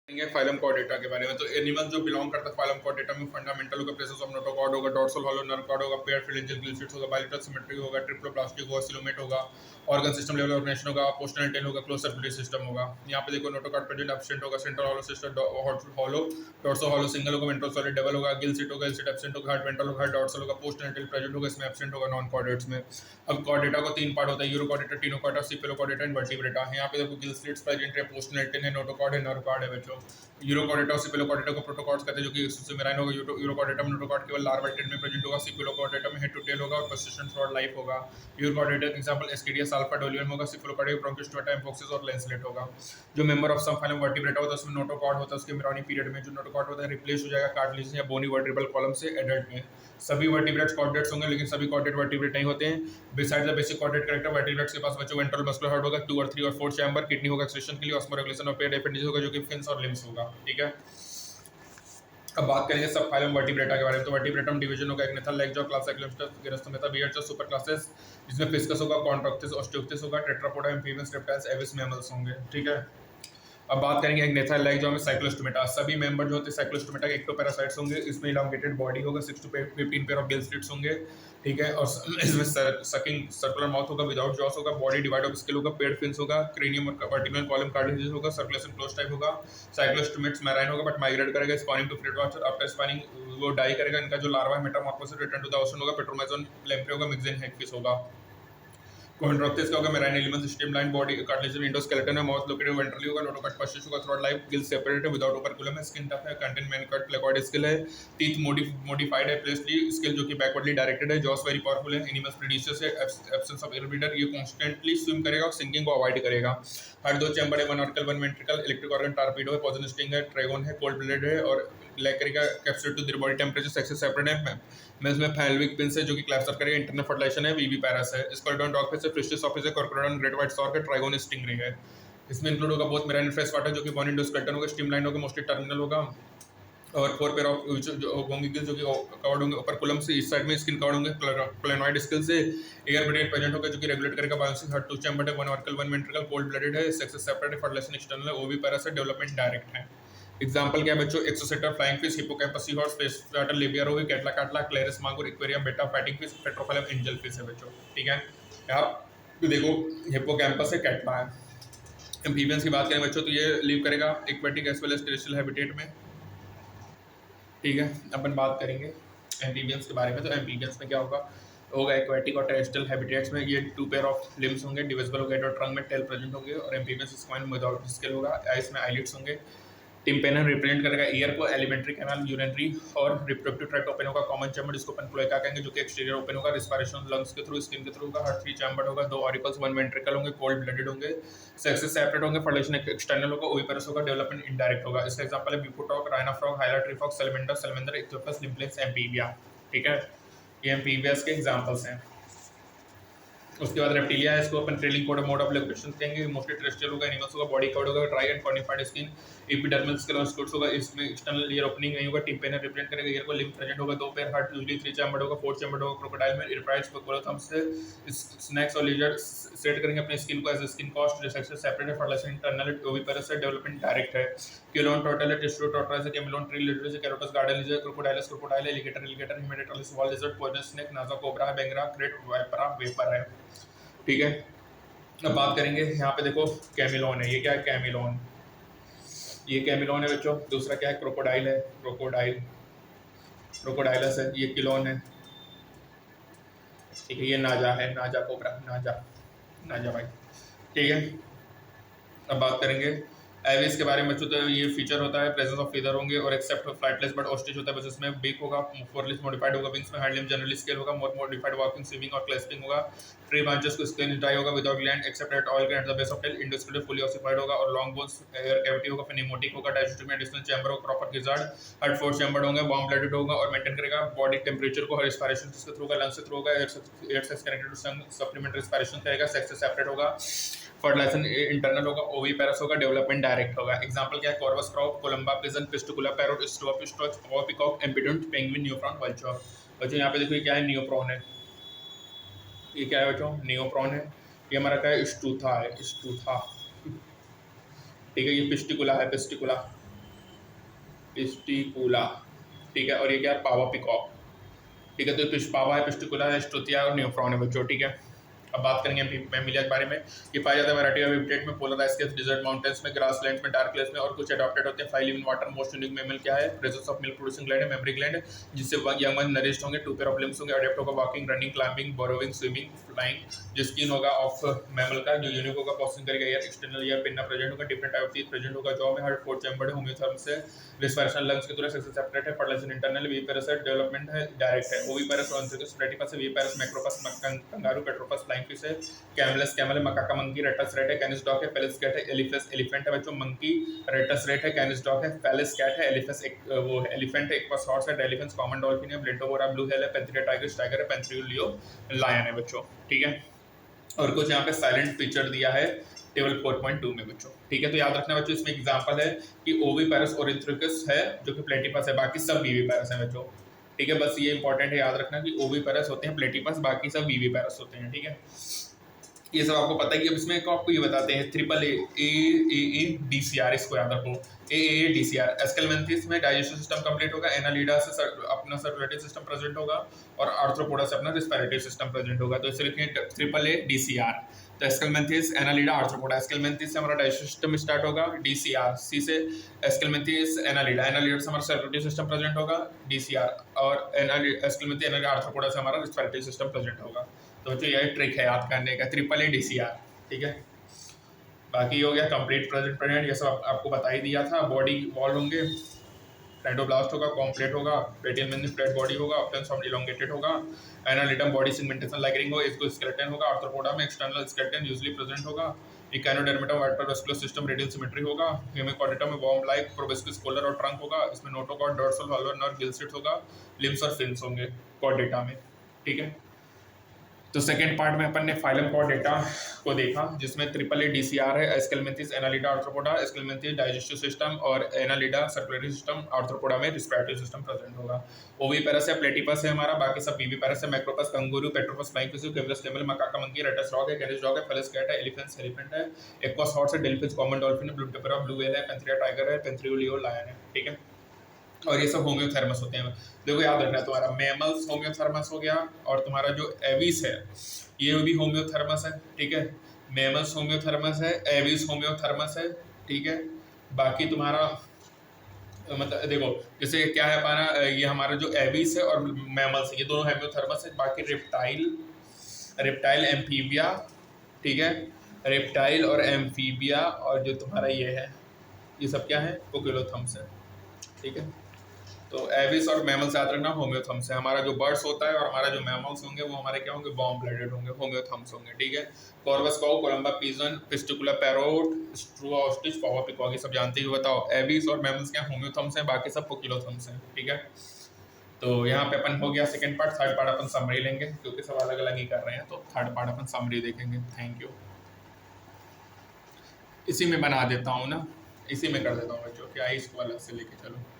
करेंगे phylum Chordata के बारे में। तो एनिमल जो बिलोंग करता है फाइलम कॉर्डेटा में फंडामेंटल होगा, प्रेजेंस ऑफ नोटोकॉर्ड होगा, डोर्सल हॉलो नर्व कॉर्ड होगा, पेयर फिलेंजियल गिलसिट्स होगा, बायलेटरल सिमेट्री होगा, ट्रिप्लोप्लास्टिक होगा, सिलोमेट होगा, ऑर्गन सिस्टम लेवल ऑर्गेनाइजेशन होगा, पोस्टल टेल होगा, क्लोज सर्कुलेटरी सिस्टम होगा। यहाँ पे देखो नोटोकॉर्ड प्रेजेंट एब्सेंट होगा, central hollow system hollow, dorsal hollow single होगा, वेंट्रल सॉलिड डबल होगा, गिलसिट होगा, गिलसिट एब्सेंट होगा, हार्ट वेंट्रल होगा, डोर्सल होगा, पोस्टल टेल प्रेजेंट होगा, इसमें एब्सेंट होगा नॉन कॉर्डेट्स में। अब कॉर्डेटा को तीन पार्ट होता है, यूरोकॉर्डेटा, टिनोकॉर्डेटा, सिपेलोकॉर्डेटा एंड वर्टिब्रेटा। यहाँ पे देखो गिलस्लिट्स प्रेजेंट है, पोस्टल टेल है, नोटोकॉर्ड है, नर्व कॉर्ड है बच्चों। यूरोकॉर्डेटा और सिपेलोकॉर्डेटा को प्रोटोकॉर्ड्स कहते हैं, जो कि सुमेराइन होगा। यूरोकॉर्डेटा में नोटोकॉर्ड केवल लार्वल टेल में प्रेजेंट होगा, सिपेलोकॉर्डेटा में हेड टू टेल होगा और पर्सिस्टेंट थ्रू लाइफ होगा। यूरोकॉर्डेटा का एग्जांपल एस्केडिया साल्फा डोलियम होगा, सिपेलोकॉर्डेटा ब्रोंकियोस्टोमा एम्फोक्सिस और लैंसलेट होगा। जो member of some phylum Vertebrata होता है उसमें नोटोकॉर्ड होता है, उसके मेरोनिक पीरियड में जो नोटोकॉर्ड होता है रिप्लेस हो जाएगा कार्टिलेज या बोनी वर्टिब्रल कॉलम से एडल्ट में। सभी वर्टिब्रेट्स कॉर्डेट्स होंगे, लेकिन सभी कॉर्डेट वर्टिब्रेट नहीं होते हैं। Beside the basic chordate character vertebrates के पास बच्चों वेंट्रल मस्कुलर हार्ट होगा, 2 और 3 और 4 चैम्बर, किडनी होगा एक्सक्रीशन के लिए, ऑस्मोरेगुलेशन और पेड एपेंडिस होगा जो कि फिन्स और लिम्स होगा। ठीक है, अब बात करेंगे सब फाइलम वर्टिब्रेटा के बारे में। तो वर्टिब्रेटम डिवीजन होगा, एक नेथल लाइक जो क्लास साइक्लोस्टोमेटा बियर्ड्स और सुपर क्लासेस, जिसमें फिस्कस होगा, कॉन्ट्रॉक्टिस, ऑस्टियोक्टिस होगा, Tetrapoda, amphibians, reptiles, Aves mammals होंगे। ठीक है, अब बात करेंगे एक नेथल लाइक जो हमें साइक्लोस्टोमेटा। सभी मेंबर जो होते हैं साइक्लोस्टोमेटा के एक्टोपैरासाइट्स होंगे, इसमें इलांगेटेड बॉडी होगा, 6 to 15 pair of gill slits होंगे। ठीक है, और इसमें सकिंग सर्कुलर माउथ होगा, विदाउट जॉस होगा, बॉडी डिवाइड ऑफ स्केल होगा, पेड फिन्स होगा, क्रेनियम और वर्टिब्रल कॉलम कार्टिलेज होगा, सर्कुलेशन क्लोज टाइप होगा। साइक्लोस्टोमेट्स मैराइन होगा बट माइग्रेट करेगा spawning to fluid water, after spawning वो डाई करेगा। इनका जो लार्वा है metamorphosis return to the ocean होगा, पेट्रोमाइजोन लैम्प्रे होगा, मिक्सेन हेडफिश होगा। कॉन्ट्रॉक्टिस का होगा, marine elements, streamline body, cartilage endoskeleton है, माउथ लोकेटेड वेंट्रली होगा, नोटोकॉर्ड पर्सिस्ट होगा, throughout life, gills separated without operculum है, स्किन टफ है, कंटेन मैनकट प्लेकॉइड स्किल है, टीथ मॉडिफाइड है, प्लेसली स्किल जो कि बैकवर्डली डायरेक्टेड है, जॉस वेरी पावरफुल है, एनिमल्स प्रीडिशियस है, एब्सेंस ऑफ एयरब्रीडर, ये कॉन्स्टेंटली स्विम करेगा और सिंकिंग को अवॉइड करेगा। हर 2 चैम्बर है, 1 auricle 1 ventricle, electric organ Torpedo है, पॉइजन स्टिंग है, ट्रैगोन है, कोल्ड ब्लडेड है और लैक करेगा capsule to their body temperature, sex separate है। मैं इसमें फैल्विक पिन से जो कि क्लैप्सर करेगा, इंटरनल फर्टिलाइजेशन है, वीवी पैरास है, स्कॉर्पियन डॉग फिश है, फ्रिस्टिस ऑफिस है, कॉर्कोरॉन ग्रेट व्हाइट स्टार्क है, ट्राइगोन स्टिंगरे है। इसमें इंक्लूड होगा बहुत मेराइन फ्रेश वाटर जो कि बॉन इंडोस्केलेटन होगा, स्ट्रीमलाइन होगा, मोस्टली टर्मिनल होगा, और 4 पेयर ऑफ जो होंगे गिल्स जो कि कवर्ड होंगे ऊपर कुलम से, इस साइड में स्किन कवर्ड होंगे प्लेनॉइड स्किल से। एयर ब्रेड प्रेजेंट होगा जो कि रेगुलेट करेगा बायोसिस। हर 2 चैम्बर है, 1 ऑर्कल 1 वेंट्रिकल, कोल्ड ब्लडेड है, सेक्स सेपरेट है, फर्टिलाइजेशन एक्सटर्नल है, ओवी पैरास है, डेवलपमेंट डायरेक्ट है। एग्जाम्पल क्या है बच्चों, एक्सोसेटर, flying fish, hippocampus, sea horse, space turtle, Libya रोगी, कैटला काटला, क्लेरस मांगुर, एक्वेरियम, बेटा फैटिंग फिश, पेट्रोफाइलम एंजल फिश है बच्चों। ठीक है, आप देखो हिप्पोकैम्पस है, कैटला है। एम्फीबियंस की बात करें बच्चों तो ये लिव करेगा aquatic as well as terrestrial habitat में। ठीक है, अपन बात करेंगे एम्फीबियंस के बारे में। तो एम्फीबियंस में क्या होगा एक्वेटिक और टेरेस्ट्रियल हैबिटेट्स में ये 2 पेयर ऑफ लिम्स होंगे, डिविजिबल होगा, ट्रंक में टेल प्रेजेंट होंगे, और एम्फीबियंस स्पाइन विदाउट स्केल होगा, आइस में आईलिड्स होंगे। टिम्पेनम रिप्रेजेंट करेगा ईयर को, एलिमेंट्री कैनाल, यूरिनरी और रिप्रोडक्टिव ट्रैक्ट ओपन होगा, कॉमन चैम्बर जिसको अपन क्लोएका कहेंगे जो कि एक्सटीरियर ओपन होगा, रिस्पिरेशन लंग्स के थ्रू, स्किन के थ्रू होगा, हर 3 चैम्बर होगा, 2 ऑरिकल्स, 1 वेंट्रिकल होंगे, कोल्ड ब्लडेड होंगे, सेक्सेस सेपरेट होंगे, फर्टिलाइजेशन एक्सटर्नल होगा, ओविपेरस होगा, डेवलपमेंट इनडायरेक्ट होगा। इसका एग्जांपल है ब्यूकोटॉक, राइनाफ्रॉग, हाइलाट्रीफॉग, सैलमेंडर, सैलमेंडर, इक्थोपस, लिम्प्लेक्स, एम्फीबिया। ठीक है, ये एम्फीबियास के एग्जांपल्स हैं। उसके बाद रेप्टिलिया है, इसको अपन trailing code mode of location कहेंगे, मोस्टली टेरेस्ट्रियल होगा, एनिमल्स होगा, बॉडी कवर्ड होगा, dry and cornified skin, epidermal skin और स्कर्ट्स होगा, इसमें एक्सटर्नल ईयर ओपनिंग नहीं होगा, टिम्पेनम रिप्रेजेंट करेगा ईयर को, लिम्फ प्रेजेंट होगा, 2 पेयर, हार्ट यूजुअली 3 चैम्बर होगा, 4 चैम्बर होगा, क्रोकोडाइल में रिप्राइड्स थम्स से स्नैक्स और लीजर सेट करेंगे अपने स्किन को as skin cast, sexes separate है, फर्टिलाइजेशन इंटरनल, ओविपेरस है, डेवलपमेंट डायरेक्ट है। क्यूलोन टोटल है, टिस्ट्रो टोटराइज है, कैमेलोन ट्री लिटर है, कैरोटस गार्डन है, क्रोकोडाइलस क्रोकोडाइल है, alligator Hemidactylus wall lizard, poisonous snake, Naja cobra है, बेंगरा, ग्रेट वाइपरा वेपर है। ठीक है, अब बात करेंगे यहाँ पे देखो कैमिलोन है, ये क्या है कैमिलोन, ये कैमिलोन है बच्चों। दूसरा क्या है क्रोकोडाइल है, क्रोकोडाइलस है, ये किलोन है। ठीक है, ये नाजा है, नाजा कोबरा, नाजा भाई। ठीक है, अब बात करेंगे एविस के बारे में बच्चों। तो ये फीचर होता है प्रेजेंस ऑफ फीदर होंगे और एक्सेप्ट फ्लाइटलेस बट ऑस्ट्रिच होता है बस, इसमें बीक होगा, फोरलिस मॉडिफाइड होगा, विंग्स में हैंड लिम्ब जनरली स्केल होगा, मोर मॉडिफाइड वॉकिंग, स्विमिंग और क्लैस्पिंग होगा। ट्री ब्रांचेस को स्किन ड्राई होगा without gland except at oil gland the base of tail, industrial fully ossified होगा और लॉन्ग बोन्स, एयर कैविटी होगा, फिनेमोटिक होगा, डाइजेस्टिव में एडिशनल चैम्बर होगा, प्रॉपर गिजार्ड, हर्ट 4 चैम्बर होंगे, वार्म ब्लडेड होगा और मेंटेन करेगा बॉडी टेंपरेचर को, रिस्पिरेशन के थ्रू होगा, लंग्स से थ्रू होगा, एयर से कनेक्टेड टू सप्लीमेंट रिस्पिरेशन करेगा, सेक्स से सेपरेट होगा, फर्टिलाइजेशन इंटरनल होगा, ओवी पैरस होगा, डेवलपमेंट डायरेक्ट होगा। एग्जांपल क्या है Corvus crow, Columba pigeon, Psittacula parrot, स्टोपिस्टॉच, पिकॉक, एम्बिडेंट, पेंगुइन, नियोप्रॉन, वल्चर। बच्चों यहाँ पे देखो ये क्या है नियोप्रॉन है, ये क्या है बच्चों नियोप्रॉन है, ये हमारा क्या है स्टूथा है, स्टूथा। ठीक है, ये पिस्टिकुला है, पिस्टिकुला। पिस्टिकुला, ठीक है। और ये क्या है, पावा पिकॉक, ठीक है। तो पावा है, पिस्टिकुला है, स्ट्रोथिया और न्यूफ्रॉन है बच्चों, ठीक है। अब बात करेंगे मैमिलिया के बारे में। ये पाया जाता है वैरायटी ऑफ हैबिटेट में, polar ice caves, desert mountains में, ग्रासलैंड्स में, डार्क प्लेस में, और कुछ अडॉप्टेड होते हैं। Five live in water. Most unique mammal क्या है, presence of milk producing gland है, मेमरी ग्लैंड, जिससे यंग वन नरिश्ड होंगे, टू पेयर ऑफ लिम्स होंगे, अडेप्ट होगा walking, running, climbing, burrowing, swimming, flying. जो स्किन होगा ऑफ मैमल का जो यूनिक होगा, प्रोसेसिंग करेगा air, external ear pinna present होगा, different type of teeth present होगा, जॉ में हर फोर्थ चैम्बर्ड है, होम्योथर्म से रिस्पिरेशन लंग्स के द्वारा सेपरेट है, फर्टिलाइजेशन इंटरनल, वीपैरस डेवलपमेंट है डायरेक्ट है, ओविपैरस और एंथ्रेकस, प्लेटिपस है, वीपैरस, मैक्रोपस, कंगारू, पेट्रोपस, फ्लाइंग फिश है, कैमलस कैमल है, मकाका मंकी, रेटस रेट है, कैनिस डॉग है, फेलिस कैट है, एलिफेस एलिफेंट है बच्चों, मंकी, रेटस रेट है, कैनिस डॉग है, फेलिस कैट है, एलिफेस वो एलिफेंट है, एक्वास हॉर्स है, डेलिफेंस कॉमन डॉल्फिन है, ब्लेटोबोरा ब्लू हेल है, पेंथेरिया टाइगर्स टाइगर है, पेंथेरियो लायन है बच्चों, ठीक है। और कुछ यहाँ पे साइलेंट फीचर दिया है टेबल 4.2 में बच्चों, ठीक है। तो याद रखना बच्चों, इसमें एग्जांपल है कि ओविपेरस और एंथ्रेकस है जो कि प्लेटिपस है, बाकी सब वीवीपेरस है बच्चों, ठीक है। बस ये इंपॉर्टेंट है याद रखना कि ओविपेरस होते हैं प्लेटिपस, बाकी सब वीवीपेरस होते हैं, ठीक है। ये सब आपको पता है कि अब इसमें आपको ये बताते हैं triple A D C R, इसको याद रखो, A D C R. Aschelminthes में डाइजेस्टिव सिस्टम कंप्लीट होगा, एनालिडा से अपना सर्कुलेटरी सिस्टम प्रेजेंट होगा, और आर्थ्रोपोडा से अपना रिस्पिरेटरी सिस्टम प्रेजेंट होगा। तो इसे लिखें triple A D C R. तो एस्केलमेंथिस, एनालिडा, आर्थ्रोपोडा। एस्केलमेंथिस से हमारा डाइजेस्टिव सिस्टम स्टार्ट होगा, डी सी आर। सी से एस्केलमेंथिस, एनालिडा, एनालिडा से हमारा सर्कुलेटरी सिस्टम प्रेजेंट होगा, डी सी आर, और एस्केलमेंथिस, एनालिडा, आर्थ्रोपोडा से हमारा रिस्पिरेटरी सिस्टम प्रेजेंट होगा। तो बच्चों यही ट्रिक है याद करने का, triple A D C R, ठीक है। बाकी हो गया कंप्लीट प्रेजेंट प्रेजेंट, ये सब आपको बता ही दिया था। बॉडी वॉल होंगे, एंडोब्लास्ट होगा, कॉम्प्लेट होगा, रेडियल में फ्लैट बॉडी होगा, ऑप्टन साउंड इलोंगेटेड होगा, एनालिटम बॉडी सेगमेंटेशन लाइक रिंग होगा, इसको स्केलेटन होगा, आर्थ्रोपोडा में एक्सटर्नल स्केलेटन यूजुअली प्रेजेंट होगा, इकानोडर्मेटा वाइट्रोवेस्कुलर सिस्टम रेडियल सिमेट्री होगा, हेमिकोडेटा में वॉर्म लाइक प्रोबेस्कुलर स्कोलर और ट्रंक होगा, इसमें notochord, dorsal hollow nerve, gill slits होगा, लिम्स और फिन्स होंगे कॉर्डेटा में, ठीक है। तो सेकेंड पार्ट में अपन ने फाइलम कॉर्डेटा को देखा, जिसमें triple A D C R है, Aschelminthes, Annelida, Arthropoda, Aschelminthes digestive system और एनालिडा सर्कुलेटरी सिस्टम, आर्थ्रोपोडा में रिस्पिरेटरी सिस्टम प्रेजेंट होगा। ओविपेरस है, प्लेटिपस है हमारा, बाकी सब वीवीपेरस है, Macropus, kangaroo, Pteropus, flying fish, Camelus camel, Macaca monkey, Rattus dog है, कैनिस डॉग है, फेलिस कैट है, एलिफेंट्स एलिफेंट है, एक्वास हॉर्स है, डेल्फिन्स कॉमन डॉल्फिन है, ब्लूटेपेरा ब्लू व्हेल है, पेंथेरिया टाइगर है, पेंथेरियो लायन है, ठीक है। और ये सब होम्योथर्मस होते हैं। देखो याद रखना है, तुम्हारा मैमल्स होम्योथर्मस हो गया, और तुम्हारा जो एविस है ये भी होम्योथर्मस है, ठीक है। मैमल्स होम्योथर्मस है, एविस होम्योथर्मस है, ठीक है। बाकी तुम्हारा मतलब देखो जैसे क्या है हमारा, ये हमारा जो एविस है और मैमल्स है ये दोनों होम्योथर्मस है। बाकी रेप्टाइल एम्फीबिया, ठीक है, रेप्टाइल और एम्फीबिया, और जो तुम्हारा ये है ये सब क्या है, कोक्यूलोथर्म्स है, ठीक है। तो एविस और मैमल्स याद रखना होम्योथर्म्स है। हमारा जो बर्ड्स होता है और हमारा जो मैमल्स होंगे वो हमारे क्या होंगे, वार्म ब्लडेड होंगे, होम्योथर्म्स होंगे, ठीक है। कॉर्वस काऊ, Columba pigeon, Psittacula parrot, स्ट्रूआ ostrich, पावा पिकॉक, ये सब जानते ही बताओ। एविस और मैमल्स क्या होम्योथर्म्स हैं, बाकी सब कोक्यूलोथर्म्स हैं, ठीक है। तो यहाँ पे अपन हो गया सेकंड पार्ट। थर्ड पार्ट अपन समरी लेंगे क्योंकि सब अलग अलग ही कर रहे हैं, तो थर्ड पार्ट अपन समरी देखेंगे। Thank you. इसी में बना देता हूँ ना, इसी में कर देता हूँ बच्चों, क्या इसको अलग से लेके चलो।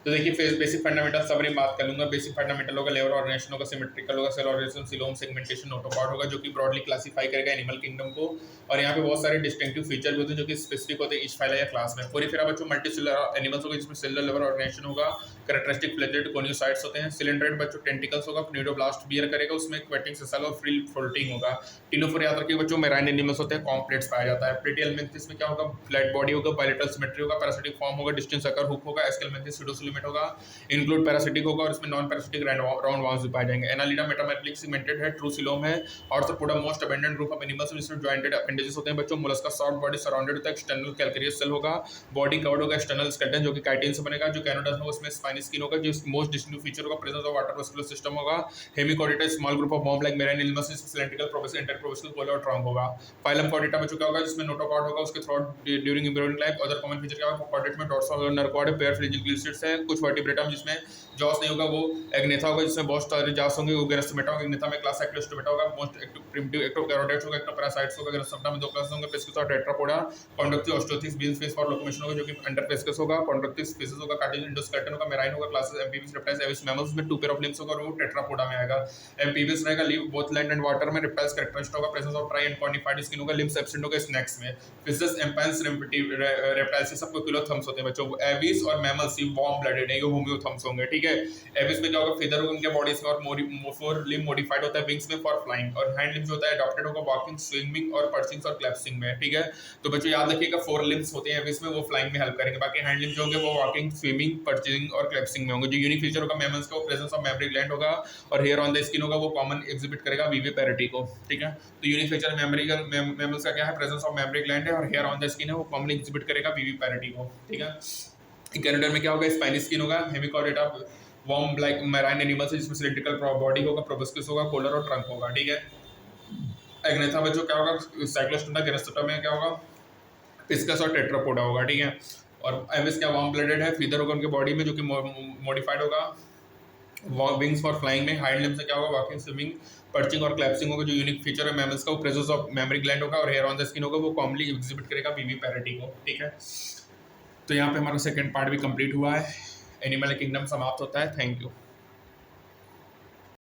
तो देखिए बेसिक फंडामेंटल समरी बात कर लूंगा। बेसिक फंडामेंटल होगा, लेवल ऑर्गेनाइजेशन होगा, सिमेट्रिकल होगा, cell organisation, coelom, segmentation, notochord होगा जो कि ब्रॉडली क्लासिफाई करेगा एनिमल किंगडम को। और यहाँ पे बहुत सारे डिस्टिंक्टिव फीचर भी होते हैं जो कि स्पेसिफिक होते हैं ईच फाइला या क्लास में। पूरी फिर बच्चों मल्टीसेलुलर एनिमल्स होगा जिसमें सेलुलर लेवल ऑर्गेनाइजेशन होगा, कैरेक्टरिस्टिक फ्लैजेलेट कोनियोसाइट्स होते हैं, सिलेंड्रेट बच्चों टेंटिकल्स होगा, क्निडोब्लास्ट बियर करेगा, उसमें एक्वेटिक सेसल और फ्री फ्लोटिंग होगा। टिनोफोर याद रखिए बच्चों, मेराइन एनिमल्स होते हैं, कॉम्प्लेट्स पाया जाता है। प्लेटियलमेंथिस में क्या होगा, फ्लैट बॉडी होगा, बायलेटरल सिमेट्री होगा, पैरासिटिक फॉर्म होगा, डिस्टेंस अकर हुक होगा। एस्केलमेंथिस सीडोसुलिमेट होगा, इंक्लूड पैरासिटिक होगा, और इसमें नॉन पैरासिटिक राउंड वाउंस भी पाए जाएंगे। एनालिडा मेटामेरिक सिमेंटेड है, ट्रू सिलोम है। Arthropoda most abundant group of animals जिसमें जॉइंटेड अपेंडेजेस होते हैं बच्चों। मोलस्का सॉफ्ट बॉडी सराउंडेड होता है, एक्सटर्नल कैल्केरियस सेल होगा, बॉडी कवर्ड होगा, एक्सटर्नल स्केलेटन जो कि काइटिन से बनेगा। जो कैनोडस होगा उसमें स्पाइनी स्किन होगा, जो मोस्ट डिस्टिंक्टिव फीचर होगा, presence of water vascular system होगा। Hemichordata small group of worm like marine animals, cylindrical proboscis इंटरप्रोबेसियल पोलर और ट्रंक होगा। फाइलम कॉर्डेटा में क्या होगा, जिसमें नोटोकॉर्ड होगा, उसके throat during embryonic life. Other common feature क्या होगा, कॉर्डेट में डॉर्सल नर्व कॉर्ड है, पेयर फ्रिंजियल ग्लिसरिड्स है। कुछ वर्टिब्रेटा में जिसमें जॉस नहीं होगा वो एग्नेथा होगा, जिसमें बहुत सारे जॉस होंगे, वो गेरस्टोमेटा होगा। एग्नेथा में क्लास साइक्लोस्टोमेटा होगा, मोस्ट एक्टिव प्रिमिटिव एक्टोकैरोटाइड्स होगा, एक्टोपैरासाइट्स होगा। गेरस्टोमेटा में दो क्लासेस होंगे, पेस्किस और टेट्रापोडा। कॉन्डक्टिव ऑस्ट्रोथिस बीन्स फेस फॉर लोकोमोशन होगा जो कि अंडर पेस्किस होगा। कॉन्डक्टिव स्पीसीज होगा, कार्टिलेज इंडोस्केलेटन होगा, मेराइन होगा। Classes Amphibia, reptiles, Aves, mammals में टू पेयर ऑफ लिम्स होगा और वो टेट्रापोडा में आएगा। एम्फीबियस रहेगा, live both land and water में। रेप्टाइल्स कैरेक्टरिस्टिक होगा, presence of dry and cornified skin होगा, लिम्स एब्सेंट होगा स्नेक्स में। फिशेस, एम्पायंस, रेप्टाइल्स से सबको किलोथर्म्स होते हैं बच्चों। एविस और मैमल्स वार्म ब्लडेड है, ये होम्योथम्स होंगे, ठीक है। एविस में क्या होगा, फीदर होगा उनके बॉडीज में, और फोर लिम्ब मॉडिफाइड होता है विंग्स में फॉर फ्लाइंग, और हैंड लिम्स होता है अडॉप्टेड होगा वॉकिंग, स्विमिंग और पर्चिंग और क्लैप्सिंग में, ठीक है। तो बच्चों याद रखिएगा 4 लिम्स होते हैं एविस में, वो फ्लाइंग में हेल्प करेंगे, बाकी हैंड लिम्स होंगे वो वॉकिंग, स्विमिंग, पर्चिंग और क्लैप्सिंग में होंगे। जो यूनिक फीचर होगा मैमल्स का, वो प्रेजेंस ऑफ मेमोरी ग्लैंड होगा, और हेयर ऑन द स्किन होगा, वो कॉमन एग्जिबिट करेगा विविपेरिटी को, ठीक है। तो यूनिक फीचर मैमल्स का क्या है, प्रेजेंस ऑफ मेमोरी ग्लैंड है, और हेयर ऑन द स्किन है, वो कॉमन एग्जिबिट करेगा विविपेरिटी को, ठीक है। कैनेडर में क्या होगा, स्पाइनी स्किन होगा, Hemichordata worm like marine animals है जिसमें सिलिंड्रिकल बॉडी होगा, प्रोबस्किस होगा, कोलर और ट्रंक होगा, ठीक है। एग्नेथा बच्चों क्या होगा, साइक्लोस्टोमा गेरेस्टोमा में क्या होगा, पिस्कस और टेट्रापोडा होगा, ठीक है। और एविस क्या वार्म ब्लडेड है, फीदर होगा उनके बॉडी में जो कि मॉडिफाइड होगा, विंग्स फॉर फ्लाइंग में, हाइंड लिम्स से क्या होगा, वॉकिंग, स्विमिंग, पर्चिंग और क्लैप्सिंग होगा। जो यूनिक फीचर है मैमल्स का, वो प्रेजेंस ऑफ मेमोरी ग्लैंड होगा, और हेयर ऑन द स्किन होगा, वो कॉमनली एग्जिबिट करेगा विविपेरिटी को, ठीक है। तो यहाँ पे हमारा सेकंड पार्ट भी कंप्लीट हुआ है, एनिमल किंगडम समाप्त होता है। Thank you.